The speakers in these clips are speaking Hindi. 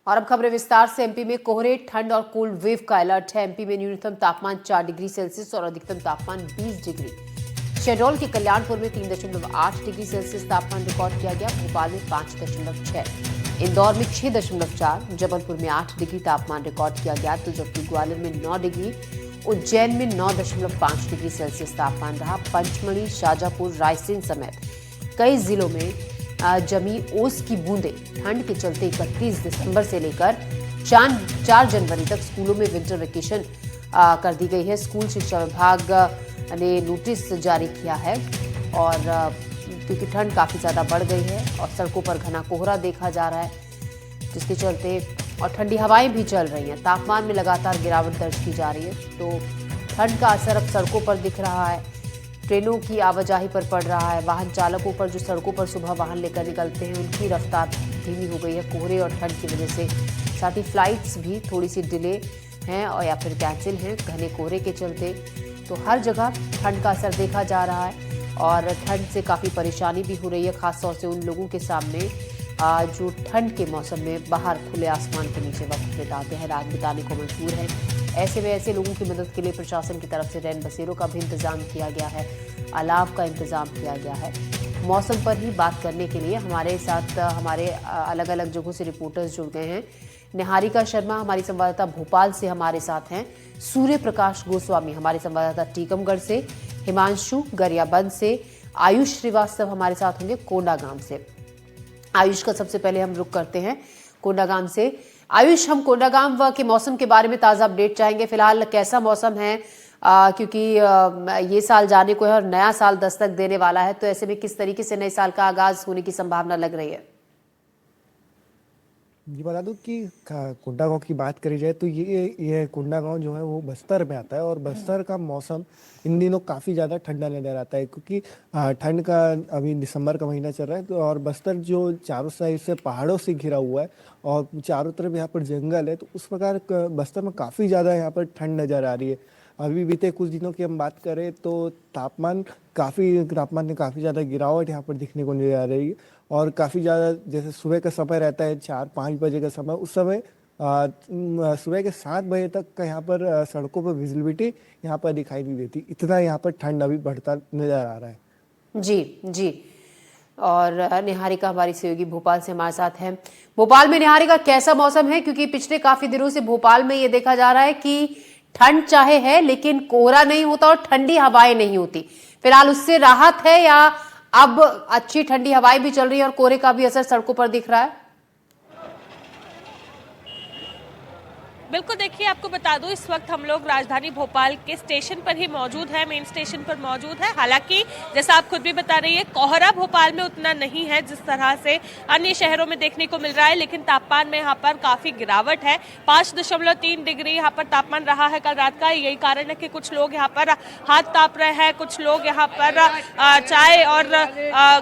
और अब खबरें विस्तार से। एमपी में कोहरे, ठंड और कोल्ड वेव का अलर्ट है। एमपी में न्यूनतम तापमान 4 डिग्री सेल्सियस और अधिकतम तापमान 20 डिग्री। शहडोल के कल्याणपुर में 3.8 डिग्री सेल्सियस तापमान रिकॉर्ड किया गया। भोपाल में 5.6, इंदौर में 6.4, जबलपुर में 8 डिग्री तापमान रिकॉर्ड किया गया। तो जबकि ग्वालियर में 9 डिग्री, उज्जैन में 9.5 डिग्री सेल्सियस तापमान रहा। पंचमढ़ी, शाजापुर, रायसेन समेत कई जिलों में जमी ओस की बूंदें। ठंड के चलते 31 दिसंबर से लेकर 4 जनवरी तक स्कूलों में विंटर वेकेशन कर दी गई है। स्कूल शिक्षा विभाग ने नोटिस जारी किया है और क्योंकि ठंड काफ़ी ज़्यादा बढ़ गई है और सड़कों पर घना कोहरा देखा जा रहा है, जिसके चलते और ठंडी हवाएं भी चल रही हैं। तापमान में लगातार गिरावट दर्ज की जा रही है, तो ठंड का असर अब सड़कों पर दिख रहा है। ट्रेनों की आवाजाही पर पड़ रहा है। वाहन चालकों पर जो सड़कों पर सुबह वाहन लेकर निकलते हैं, उनकी रफ्तार धीमी हो गई है कोहरे और ठंड की वजह से। साथ ही फ्लाइट्स भी थोड़ी सी डिले हैं और या फिर कैंसिल हैं घने कोहरे के चलते। तो हर जगह ठंड का असर देखा जा रहा है और ठंड से काफ़ी परेशानी भी हो रही है, खासतौर से उन लोगों के सामने जो ठंड के मौसम में बाहर खुले आसमान के नीचे वक्त बिताते हैं, रात बिताने को मजबूर हैं। ऐसे में ऐसे लोगों की मदद के लिए प्रशासन की तरफ से रैन बसेरों का भी इंतजाम किया गया है, अलाव का इंतजाम किया गया है। मौसम पर ही बात करने के लिए हमारे साथ हमारे अलग अलग जगहों से रिपोर्टर्स जुड़ गए हैं। निहारिका शर्मा हमारी संवाददाता भोपाल से हमारे साथ हैं, सूर्य प्रकाश गोस्वामी हमारे संवाददाता टीकमगढ़ से, हिमांशु गरियाबंद से, आयुष श्रीवास्तव हमारे साथ होंगे कोंडागांव से। आयुष का सबसे पहले हम रुक करते हैं कोंडागांव से। आयुष, हम कोंडागांव के मौसम के बारे में ताज़ा अपडेट चाहेंगे। फिलहाल कैसा मौसम है, क्योंकि ये साल जाने को है और नया साल दस्तक देने वाला है, तो ऐसे में किस तरीके से नए साल का आगाज होने की संभावना लग रही है? जी बता दूं कि कोंडागांव की बात करी जाए तो ये कोंडागांव जो है वो बस्तर में आता है और बस्तर का मौसम इन दिनों काफ़ी ज़्यादा ठंडा नजर आता है, क्योंकि ठंड का अभी दिसंबर का महीना चल रहा है। तो और बस्तर जो चारों साइड से पहाड़ों से घिरा हुआ है और चारों तरफ यहाँ पर जंगल है, तो उस प्रकार बस्तर में काफ़ी ज़्यादा यहाँ पर ठंड नज़र आ रही है। अभी बीते कुछ दिनों की हम बात करें तो तापमान में काफ़ी ज़्यादा गिरावट यहाँ पर दिखने को नजर आ रही है और काफ़ी ज़्यादा जैसे सुबह का समय रहता है 4-5 बजे का समय, उस समय सुबह के 7 बजे तक का यहाँ पर सड़कों पर विजिबिलिटी यहाँ पर दिखाई नहीं देती। इतना यहाँ पर ठंड अभी बढ़ता नजर आ रहा है। जी। और निहारिका हमारी सहयोगी भोपाल से हमारे साथ हैं। भोपाल में निहारिका कैसा मौसम है, क्योंकि पिछले काफी दिनों से भोपाल में ये देखा जा रहा है कि ठंड चाहे है लेकिन कोहरा नहीं होता और ठंडी हवाएं नहीं होती। फिलहाल उससे राहत है या अब अच्छी ठंडी हवाएं भी चल रही है और कोहरे का भी असर सड़कों पर दिख रहा है? बिल्कुल, देखिए आपको बता दूं, इस वक्त हम लोग राजधानी भोपाल के स्टेशन पर ही मौजूद है, मेन स्टेशन पर मौजूद है। हालांकि जैसा आप खुद भी बता रही है, कोहरा भोपाल में उतना नहीं है जिस तरह से अन्य शहरों में देखने को मिल रहा है, लेकिन तापमान में यहाँ पर काफ़ी गिरावट है। 5.3 डिग्री यहाँ पर तापमान रहा है कल रात का। यही कारण है कि कुछ लोग यहाँ पर हाथ ताप रहे हैं, कुछ लोग यहाँ पर चाय और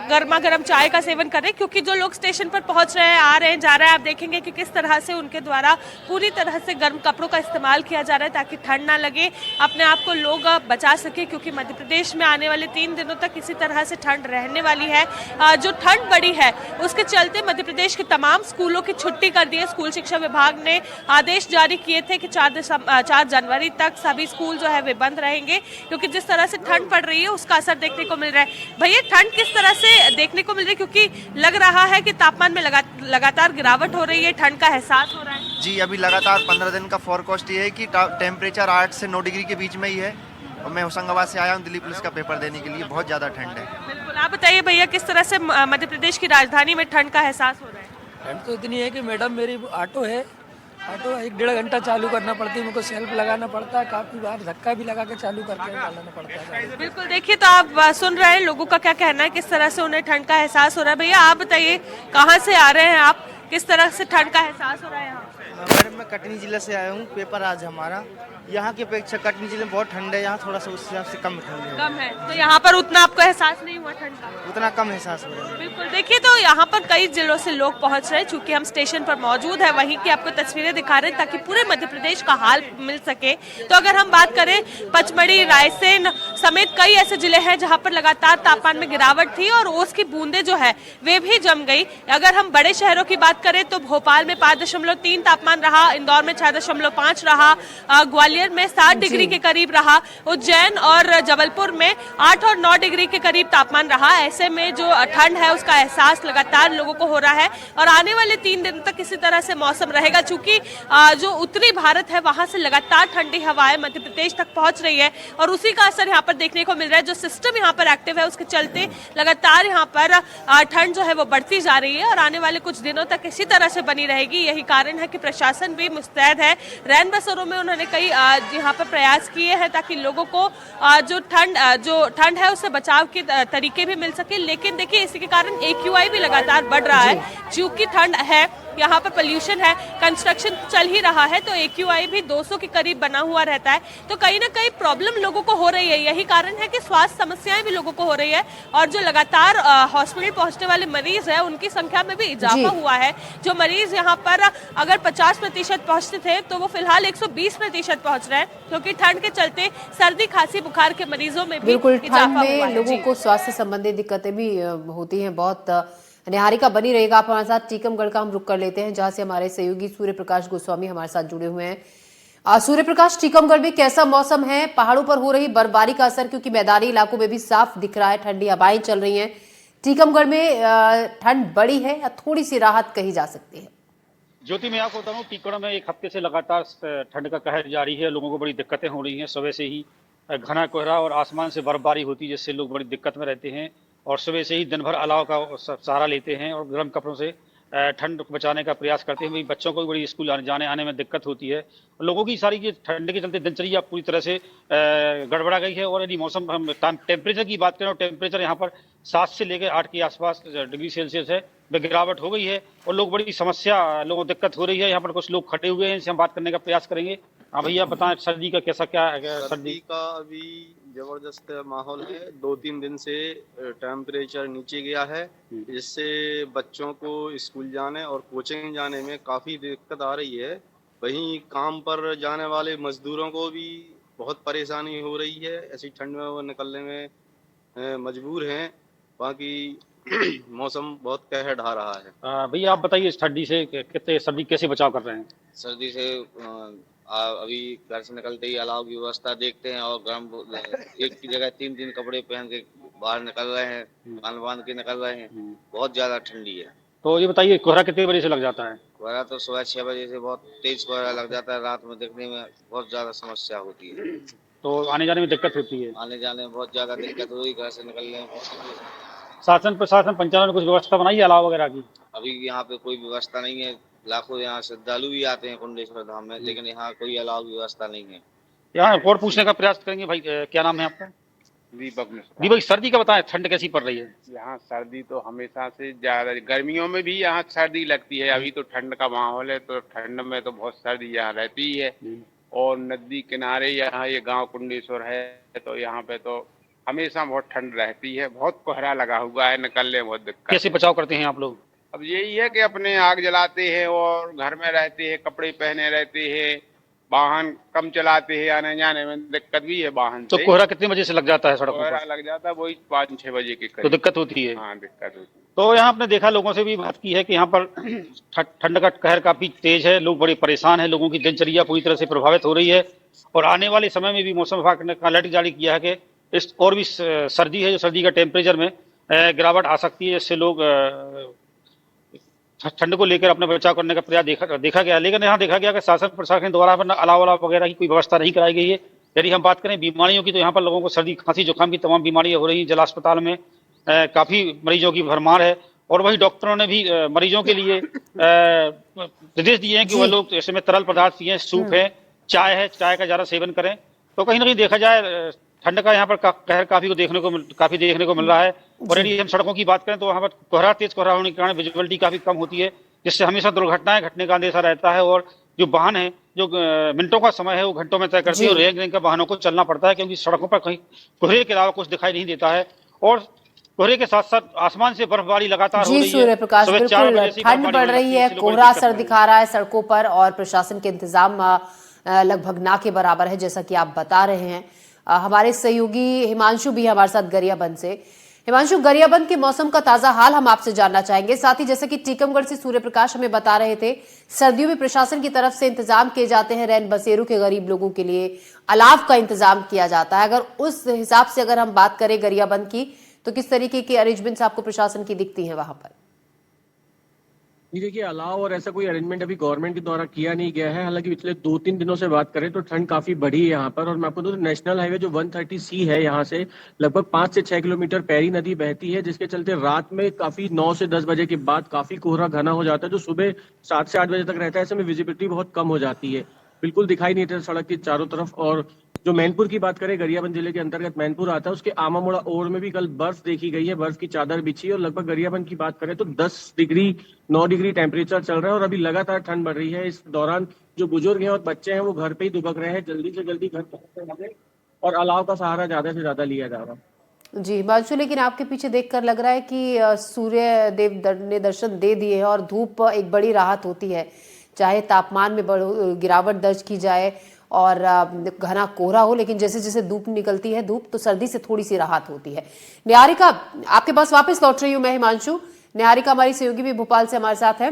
गर्मा गर्म चाय का सेवन कर रहे हैं, क्योंकि जो लोग स्टेशन पर पहुँच रहे हैं, आ रहे हैं, जा रहे हैं, आप देखेंगे कि किस तरह से उनके द्वारा पूरी तरह से गर्म कपड़ों का इस्तेमाल किया जा रहा है ताकि ठंड ना लगे, अपने आप को लोग बचा सके, क्योंकि मध्य प्रदेश में आने वाले 3 दिनों तक इसी तरह से ठंड रहने वाली है। जो ठंड बढ़ी है उसके चलते मध्य प्रदेश के तमाम स्कूलों की छुट्टी कर दी है। स्कूल शिक्षा विभाग ने आदेश जारी किए थे कि 4 जनवरी तक सभी स्कूल जो है वे बंद रहेंगे, क्योंकि जिस तरह से ठंड पड़ रही है उसका असर देखने को मिल रहा है। भैया, ठंड किस तरह से देखने को मिल रही है, क्योंकि लग रहा है कि तापमान में लगातार गिरावट हो रही है, ठंड का एहसास हो रहा है? जी, अभी लगातार 15 दिन का फोरकास्ट ये है कि टेम्परेचर 8 से 9 डिग्री के बीच में ही है और मैं होशंगाबाद से आया हूँ दिल्ली पुलिस का पेपर देने के लिए। बहुत ज़्यादा ठंड है। बिल्कुल, आप बताइए भैया, किस तरह से मध्य प्रदेश की राजधानी में ठंड का एहसास हो रहा है? ठंड तो इतनी है कि मैडम, मेरी ऑटो है, ऑटो 1-1.5 घंटा चालू करना पड़ती है, मुझको सेल्फ लगाना पड़ता है, काफ़ी बार धक्का भी लगा के चालू करके डालना पड़ता है। बिल्कुल, देखिए तो आप सुन रहे हैं लोगों का क्या कहना है, किस तरह से उन्हें ठंड का एहसास हो रहा है। भैया आप बताइए, कहाँ से आ रहे हैं आप, किस तरह से ठंड का एहसास हो रहा है यहाँ? मैडम, मैं कटनी जिले से आया हूँ, पेपर आज हमारा। यहाँ की अपेक्षा कटनी जिले में बहुत ठंड है, यहाँ थोड़ा सा उस हिसाब से कम ठंड है। कम है, तो यहाँ पर उतना आपको एहसास नहीं हुआ ठंड का? उतना कम एहसास हो रहा है। बिल्कुल, देखिए तो यहाँ पर कई जिलों से लोग पहुँच रहे हैं, चूंकि हम स्टेशन पर मौजूद है, वहीं की आपको तस्वीरें दिखा रहे हैं ताकि पूरे मध्य प्रदेश का हाल मिल सके। तो अगर हम बात करें पचमढ़ी, रायसेन समेत कई ऐसे जिले हैं जहां पर लगातार तापमान में गिरावट थी और ओस की बूंदें जो है वे भी जम गई। अगर हम बड़े शहरों की बात करें तो भोपाल में 5.3 तापमान रहा, इंदौर में 6.5 रहा, ग्वालियर में 7 डिग्री के करीब रहा, उज्जैन और जबलपुर में 8 और 9 डिग्री के करीब तापमान रहा। ऐसे में जो ठंड है उसका एहसास लगातार लोगों को हो रहा है और आने वाले 3 दिन तक इसी तरह से मौसम रहेगा। चूंकि जो उत्तरी भारत है वहां से लगातार ठंडी हवाएं मध्य प्रदेश तक पहुंच रही है और उसी का असर यहाँ पर देखने को मिल रहा है। जो सिस्टम यहाँ पर एक्टिव है उसके चलते लगातार यहाँ पर ठंड जो है वो बढ़ती जा रही है और आने वाले कुछ दिनों तक इसी तरह से बनी रहेगी। यही कारण है कि प्रशासन भी मुस्तैद है। रैन बसेरों में उन्होंने कई यहाँ पर प्रयास किए हैं ताकि लोगों को जो ठंड है उससे बचाव के तरीके भी मिल सके। लेकिन देखिए इसी के कारण AQI भी लगातार बढ़ रहा है। क्योंकि ठंड है, यहाँ पर पोल्यूशन है, कंस्ट्रक्शन चल ही रहा है तो AQI भी 200 के करीब बना हुआ रहता है। तो कहीं ना कहीं प्रॉब्लम लोगों को हो रही है। यही कारण है कि स्वास्थ्य समस्याएं भी लोगों को हो रही है और जो लगातार हॉस्पिटल पहुंचने वाले मरीज है उनकी संख्या में भी इजाफा हुआ है। जो मरीज यहाँ पर अगर 50% पहुंचते थे तो वो फिलहाल 120% पहुंच रहे हैं क्योंकि ठंड के चलते सर्दी खांसी बुखार के मरीजों में भी बिल्कुल इजाफा ठंड हुआ में है। लोगों को स्वास्थ्य संबंधी दिक्कतें भी होती हैं। बहुत निहारिका बनी रहेगा आप हमारे साथ। टीकमगढ़ का हम रुख कर लेते हैं जहां से हमारे सहयोगी सूर्य प्रकाश गोस्वामी हमारे साथ जुड़े हुए हैं। सूर्य प्रकाश, टीकमगढ़ में कैसा मौसम है? पहाड़ों पर हो रही बर्फबारी का असर, क्योंकि मैदानी इलाकों में भी साफ दिख रहा है, ठंडी हवाएं चल रही हैं। टीकमगढ़ में ठंड बढ़ी है या थोड़ी सी राहत कही जा सकती है? ज्योति, मैं आपको बताऊं, टीकमगढ़ में एक हफ्ते से लगातार ठंड का कहर जारी है। लोगों को बड़ी दिक्कतें हो रही हैं। सुबह से ही घना कोहरा और आसमान से बर्फबारी होती है जिससे लोग बड़ी दिक्कत में रहते हैं और सुबह से ही दिन भर अलाव का सहारा लेते हैं और गर्म कपड़ों से ठंड को बचाने का प्रयास करते हैं। बच्चों को भी बड़ी स्कूल जाने आने में दिक्कत होती है। लोगों की सारी ये ठंड के चलते दिनचर्या पूरी तरह से गड़बड़ा गई है। और यदि मौसम हम टेम्परेचर की बात करें, टेम्परेचर यहाँ पर 7 से लेकर 8 के आसपास डिग्री सेल्सियस है, गिरावट हो गई है और लोग बड़ी समस्या, लोगों को दिक्कत हो रही है। यहाँ पर कुछ लोग खड़े हुए हैं, इनसे हम बात करने का प्रयास करेंगे। हाँ भैया, बताएं सर्दी का कैसा क्या है? सर्दी का अभी जबरदस्त माहौल है। 2-3 दिन से टेम्परेचर नीचे गया है जिससे बच्चों को स्कूल जाने और कोचिंग जाने में काफ़ी दिक्कत आ रही है। वहीं काम पर जाने वाले मजदूरों को भी बहुत परेशानी हो रही है। ऐसी ठंड में वो निकलने में मजबूर हैं। बाकी मौसम बहुत कहर ढा रहा है। भैया आप बताइए, इस ठंडी से कितने सर्दी कैसे बचाव कर रहे हैं? सर्दी से अभी घर से निकलते ही अलाव की व्यवस्था देखते हैं और गर्म एक की जगह 3 कपड़े पहन के बाहर निकल रहे हैं, बांध के निकल रहे हैं। बहुत ज्यादा ठंडी है। तो ये बताइए, कोहरा कितने बजे से लग जाता है? कोहरा तो सुबह 6 बजे से बहुत तेज कोहरा लग जाता है। रात में देखने में बहुत ज्यादा समस्या होती है। तो आने जाने में दिक्कत होती है? आने जाने में बहुत ज्यादा दिक्कत हुई। घर से निकलने में शासन प्रशासन पंचायत ने कुछ व्यवस्था बनाई है अलाव वगैरह की? अभी यहाँ पे कोई व्यवस्था नहीं है। लाखों यहाँ श्रद्धालु भी आते हैं कुंडेश्वर धाम में, लेकिन यहाँ कोई अलाव व्यवस्था नहीं है। यहाँ और पूछने का प्रयास करेंगे। भाई क्या नाम है आपका? दीपक मिश्रा। दीपक, सर्दी का बताएं, ठंड कैसी पड़ रही है? यहाँ सर्दी तो हमेशा से ज्यादा, गर्मियों में भी यहाँ सर्दी लगती है। अभी तो ठंड का माहौल है तो ठंड में तो बहुत सर्दी यहाँ रहती है। और नदी किनारे यहाँ ये गांव कुंडेश्वर है तो यहाँ पे तो हमेशा बहुत ठंड रहती है। बहुत कोहरा लगा हुआ है, निकलने में बहुत दिक्कत। कैसे बचाव करते हैं आप लोग? अब यही है कि अपने आग जलाते हैं और घर में रहते हैं, कपड़े पहने रहते हैं, वाहन कम चलाते हैं। आने जाने में दिक्कत भी है वाहन तो से। कोहरा कितने बजे से लग जाता है सड़कों कोहरा पर? लग जाता है वही 5-6 बजे के तो करीब। दिक्कत होती है। हाँ, दिक्कत होती है। तो यहाँ आपने देखा, लोगों से भी बात की है कि यहाँ पर ठंड का कहर काफी तेज है, लोग बड़े परेशान हैं, लोगों की दिनचर्या पूरी तरह से प्रभावित हो रही है और आने वाले समय में भी मौसम विभाग ने अलर्ट जारी किया है कि इस और भी सर्दी है, जो सर्दी का टेम्परेचर में गिरावट आ सकती है, जिससे लोग ठंड को लेकर अपना बचाव करने का प्रयास देखा गया। लेकिन यहाँ देखा गया कि शासन प्रशासन द्वारा अलाव वगैरह की कोई व्यवस्था नहीं कराई गई है। यदि हम बात करें बीमारियों की तो यहाँ पर लोगों को सर्दी खांसी जुकाम की तमाम बीमारियां हो रही हैं। जिला अस्पताल में काफी मरीजों की भरमार है और वही डॉक्टरों ने भी मरीजों के लिए निर्देश दिए हैं कि वह लोग ऐसे में तरल पदार्थ पिए, सूप है, चाय है, चाय का ज्यादा सेवन करें। तो कहीं ना कहीं देखा जाए ठंड का यहाँ पर कहर काफी देखने को मिल रहा है। और यदि हम सड़कों की बात करें तो वहाँ पर तेज कोहरा होने के कारण विजिबिलिटी काफी कम होती है, जिससे हमेशा दुर्घटनाएं घटने का अंदेशा रहता है। और जो वाहन है, जो मिनटों का समय है वो घंटों में तय करती है और रेंग का वाहनों को चलना पड़ता है, क्योंकि सड़कों पर कहीं कोहरे के अलावा कुछ दिखाई नहीं देता है। और कोहरे के साथ साथ आसमान से बर्फबारी लगातार हो रही है। सूर्य प्रकाश, बिल्कुल ठंड बढ़ रही है, कोहरा असर दिखा रहा है सड़कों पर और प्रशासन के इंतजाम लगभग ना के बराबर है, जैसा कि आप बता रहे हैं। हमारे सहयोगी हिमांशु भी है हमारे साथ गरियाबंद से। हिमांशु, गरियाबंद के मौसम का ताजा हाल हम आपसे जानना चाहेंगे। साथ ही जैसा कि टीकमगढ़ से सूर्य प्रकाश हमें बता रहे थे, सर्दियों में प्रशासन की तरफ से इंतजाम किए जाते हैं, रैन बसेरों के गरीब लोगों के लिए अलाव का इंतजाम किया जाता है। अगर उस हिसाब से अगर हम बात करें गरियाबंद की, तो किस तरीके की अरेंजमेंट्स आपको प्रशासन की दिखती हैं वहां पर? जी देखिए, अलाव और ऐसा कोई अरेंजमेंट अभी गवर्नमेंट के द्वारा किया नहीं गया है। हालांकि पिछले 2-3 दिनों से बात करें तो ठंड काफी बढ़ी है यहाँ पर। और मैं आपको दूं, नेशनल हाईवे जो 130C है, यहाँ से लगभग 5 से 6 किलोमीटर पैरी नदी बहती है, जिसके चलते रात में काफी 9 से 10 बजे के बाद काफी कोहरा घना हो जाता है, जो सुबह 7 से 8 बजे तक रहता है। ऐसे में विजिबिलिटी बहुत कम हो जाती है, बिल्कुल दिखाई नहीं देता सड़क की चारों तरफ। और जो मैनपुर की बात करें, गरियाबंद जिले के अंतर्गत मैनपुर आता है, उसके आमामोड़ा ओर में भी कल बर्फ देखी गई है, बर्फ की चादर बिछी। और लगभग गरियाबंद की बात करें तो 9 डिग्री टेम्परेचर चल रहा है और अभी लगातार ठंड बढ़ रही है। इस दौरान जो बुजुर्ग हैं और बच्चे हैं वो घर पे ही दुबक रहे हैं, जल्दी से जल्दी घर पहुंचे और अलाव का सहारा ज्यादा से ज्यादा लिया जा रहा है। जी हिमांशु, लेकिन आपके पीछे देखकर लग रहा है कि सूर्य देव ने दर्शन दे दिए हैं और धूप एक बड़ी राहत होती है, चाहे तापमान में गिरावट दर्ज की जाए और घना कोहरा हो, लेकिन जैसे जैसे धूप निकलती है तो सर्दी से थोड़ी सी राहत होती है। निहारिका, आपके पास वापस लौट रही हूँ मैं। हिमांशु, निहारिका हमारी सहयोगी भी भोपाल से हमारे साथ है।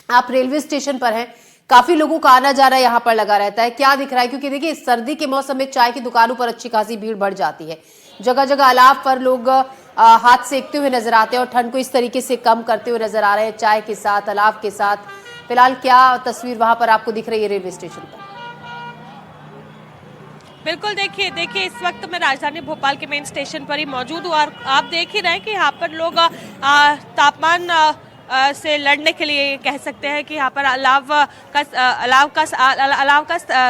आप रेलवे स्टेशन पर हैं, काफी लोगों का आना जाना यहाँ पर लगा रहता है, क्या दिख रहा है? क्योंकि देखिए, सर्दी के मौसम में चाय की दुकानों पर अच्छी खासी भीड़ बढ़ जाती है, जगह जगह अलाव पर लोग हाथ सेकते हुए नजर आते हैं और ठंड को इस तरीके से कम करते हुए नजर आ रहे हैं, चाय के साथ, अलाव के साथ। फिलहाल क्या तस्वीर वहां पर आपको दिख रही है रेलवे स्टेशन पर? बिल्कुल, देखिए इस वक्त मैं राजधानी भोपाल के मेन स्टेशन पर ही मौजूद हूँ और आप देख ही रहे हैं कि यहाँ पर लोग तापमान से लड़ने के लिए कह सकते हैं कि यहाँ पर अलाव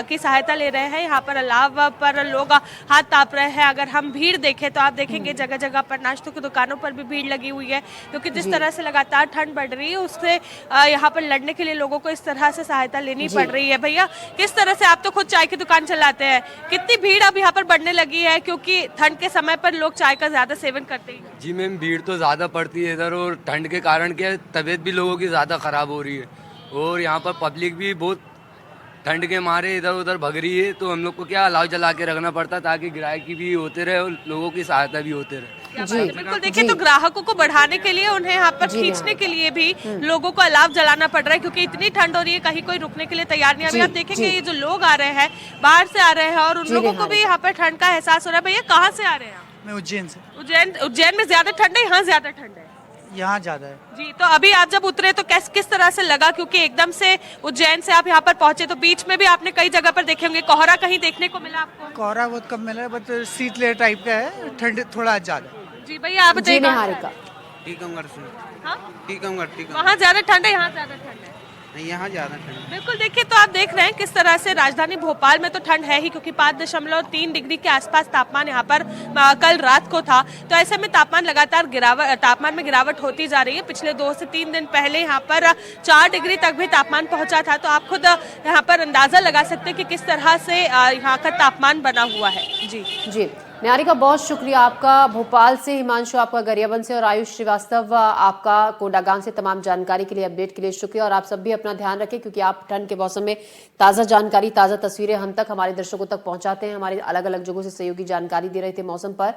की सहायता ले रहे हैं। यहाँ पर अलाव पर लोग हाथ ताप रहे हैं। अगर हम भीड़ देखें तो आप देखेंगे जगह जगह पर नाश्तों की दुकानों पर भी भीड़ लगी हुई है, क्योंकि जिस तरह से लगातार ठंड बढ़ रही है उससे यहाँ पर लड़ने के लिए लोगों को इस तरह से सहायता लेनी पड़ रही है। भैया, किस तरह से, आप तो खुद चाय की दुकान चलाते हैं, कितनी भीड़ अब यहाँ पर बढ़ने लगी है, क्योंकि ठंड के समय पर लोग चाय का ज्यादा सेवन करते हैं? जी मैम, भीड़ तो ज़्यादा पड़ती है इधर, और ठंड के कारण क्या तबीयत भी लोगों की ज़्यादा ख़राब हो रही है और यहाँ पर पब्लिक भी बहुत ठंड के मारे इधर उधर भग रही है। तो हम लोग को क्या अलाव जला के रखना पड़ता ताकि ग्राहकी भी होते रहे और लोगों की सहायता भी होते रहे। जी बिल्कुल, देखिए तो ग्राहकों को बढ़ाने के लिए, उन्हें यहाँ पर खींचने के लिए भी लोगों को अलाव जलाना पड़ रहा है, क्योंकि इतनी ठंड हो रही है, कहीं कोई रुकने के लिए तैयार नहीं। अभी आप देखेंगे ये जो लोग आ रहे हैं, बाहर से आ रहे हैं और उन लोगों को भी यहाँ पर ठंड का एहसास हो रहा है। भैया, कहाँ से आ रहे हैं? मैं उज्जैन से। उज्जैन में ज्यादा ठंड है, यहाँ ज्यादा ठंड है? यहाँ ज्यादा है जी। तो अभी आप जब उतरे तो किस तरह से लगा, क्योंकि एकदम से उज्जैन से आप यहाँ पर पहुंचे, तो बीच में भी आपने कई जगह पर देखे होंगे, कोहरा कहीं देखने को मिला आपको? कोहरा बहुत कम मिला है, बट शीत लहर टाइप का है, ठंड थोड़ा ज्यादा। जी भैया, आप निहारिका, टीकमगढ़ से। हाँ? टीकमगढ़। वहाँ ज्यादा ठंड है, यहाँ ज्यादा ठंड है? यहाँ ज्यादा ठंड। बिल्कुल, देखिए तो आप देख रहे हैं किस तरह से राजधानी भोपाल में तो ठंड है ही, क्योंकि 5.3 डिग्री के आसपास तापमान यहाँ पर कल रात को था। तो ऐसे में तापमान में गिरावट होती जा रही है। पिछले 2 से 3 दिन पहले यहाँ पर 4 डिग्री तक भी तापमान पहुंचा था। तो आप खुद यहाँ पर अंदाजा लगा सकते हैं कि किस तरह से यहाँ का तापमान बना हुआ है। जी निहारिका, बहुत शुक्रिया आपका भोपाल से, हिमांशु आपका गरियाबंद से और आयुष श्रीवास्तव आपका कोंडागांव से तमाम जानकारी के लिए, अपडेट के लिए शुक्रिया। और आप सब भी अपना ध्यान रखें, क्योंकि आप ठंड के मौसम में ताज़ा जानकारी, ताज़ा तस्वीरें हम तक, हमारे दर्शकों तक पहुंचाते हैं। हमारे अलग अलग जगहों से सहयोगी जानकारी दे रहे थे मौसम पर।